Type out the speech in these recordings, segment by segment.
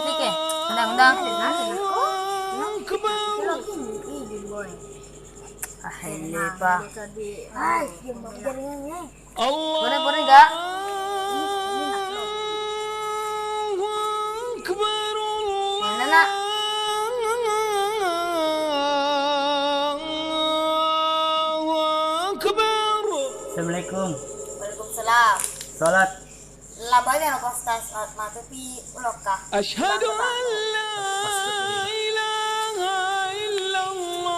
Fikir. Undang-undang. Ah, ini pa. Ay, yung magaling eh. Puri-puri gak? Mana nak? Assalamualaikum. Waalaikumsalam. Salat. Labanya lo postas matupi uloka. Asyhadu an la ilaha illallah.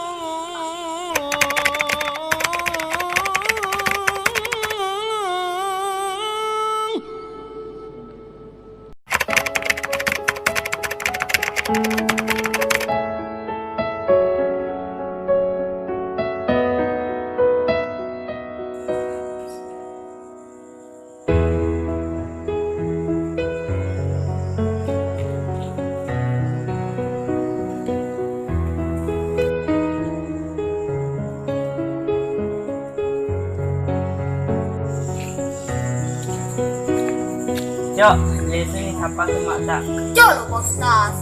Cok, lesing apa ke mata? Kecil lo postas.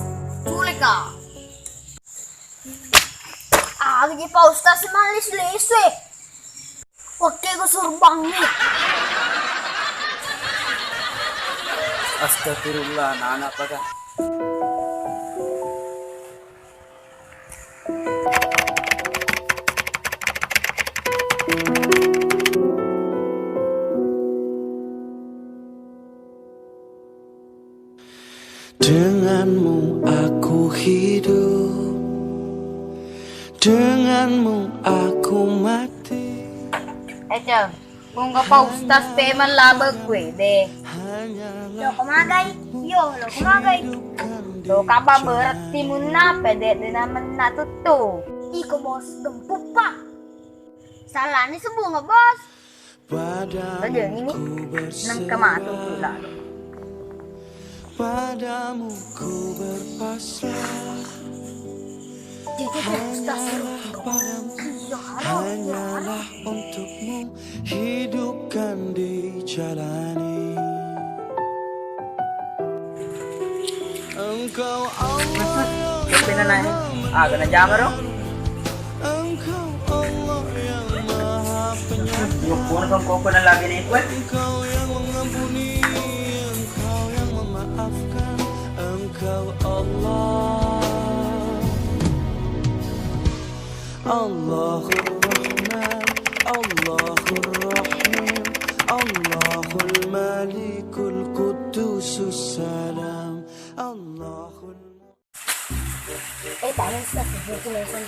Culik kah? Ah, lagi postas malis lese. Oke, gue suruh bangit. Astagfirullah, anak apa kah? Denganmu aku hidup, denganmu aku mati. Cel, kung ka postas peman labag gue deh. Lo kumagay. Yo, lo kumagay. Lo kapa berarti mo na pwede din naman natuto. Iko bos, gempuk pak. Salah nih sebunga bos. Saja ini nang kamato pula. Padamu ku berpasrah, Jadi postas. padamu Yo, halo. hanyalah untukmu hidupkan dijalani. Engkau Allah yang Kepina na eh. Ah, kena jamar dong. Engkau Allah yang maha penyayang. Yung puno kang koko na lagi na ito. Engkau yang mengampuni, Engkau yang memaafkan, Engkau Allah. Allahur Rahman, Allahur Rahim, Allahul Malikul Qudusus Salam, Allahul Tayo sa video na sa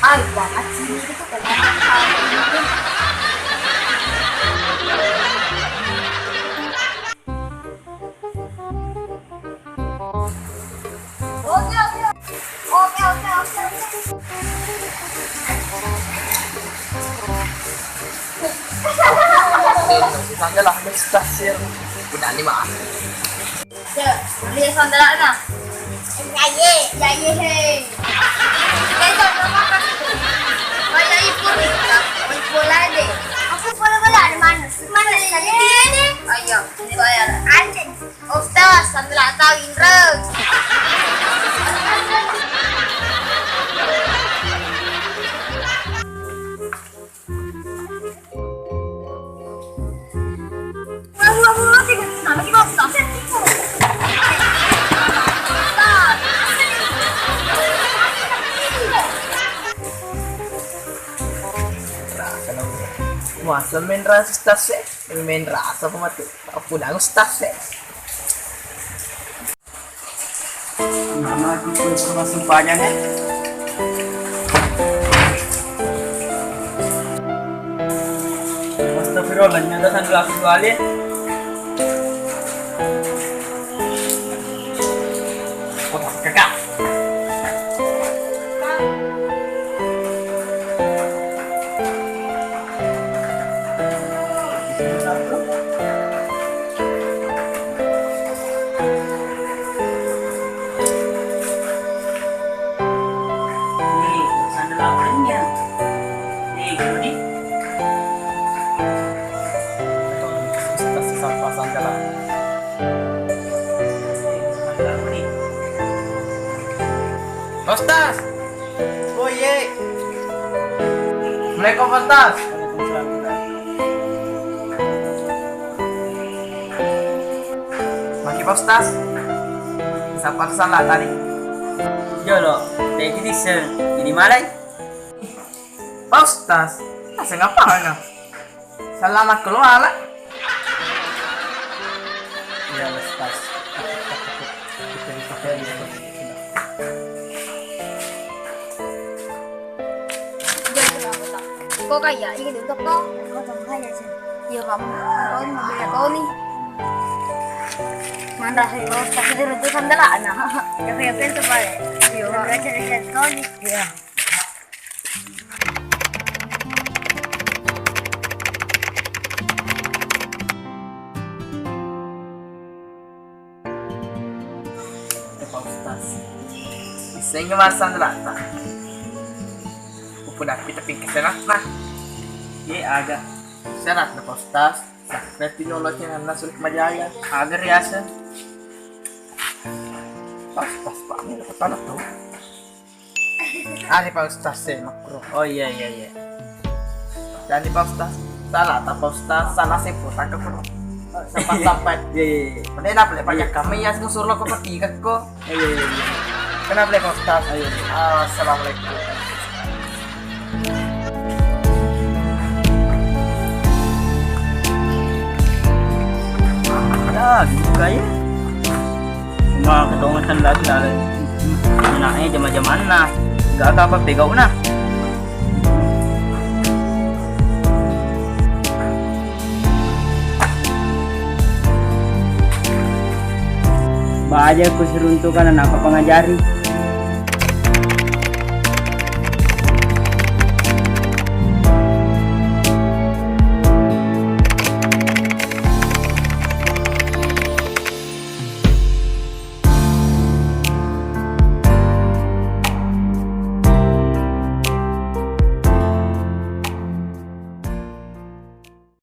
Ay, banget sini itu kan. Tanggal lah, stasir. Udah nih mah. Ya, lihat sandal na. Ya ye he. Ito na makan. Kaya ipon kita. Ipon deh. Aku pala naman. Mana lagi ini? Ayo, ini bayar. Anjing. Ustaz, sandal atau Indra. Nama kita stop. Masa main rasa stasir, main rasa apa mati? Aku dah stasir. Nama aku masih banyak ya. Astagfirullah, nyata sandal aku kali. Kakak. Pak Ustaz. Oh iya. Assalamualaikum Pak Ustaz. Pagi Pak Ustaz. Siapa salah tadi? Yo lo, tadi diesel. Ini malay. Pak Ustaz. Saya ngapain ya? Salah anak keluar lah. Ya Ustaz. Kok kaya ini untuk kau? Kau tak kaya sih. Ya kamu, kau ini mobil kau nih. Mana sih kau pasti itu sandala anak. Ya kaya pintu balik. Yo, Receh-receh kau nih. ya. Pak Ustaz. Bisa ngemasan rata. Udah kita pikir senat nah. Ye agak. Senat na Pak Ustaz. Sakit tinolognya na sulit majaya. Agar riasa. Pas Pak ini dapat tanah tuh. Ani Pak Ustaz saya makro. Oh iya iya iya. Jadi Pak Ustaz. Salah tak Pak Ustaz. Salah saya putar ke kuno. Sampai Iya iya iya. Mana nak boleh banyak kami ya ngusur lo ke petikan ko. Iya iya iya. Kenapa boleh Pak Ustaz? Ayo. Assalamualaikum. Ya, juga ya. Cuma ketongan lagi lah. Anaknya zaman-zaman nah. Gak apa pegau nah. Baja ku seruntukan anak apa pengajari.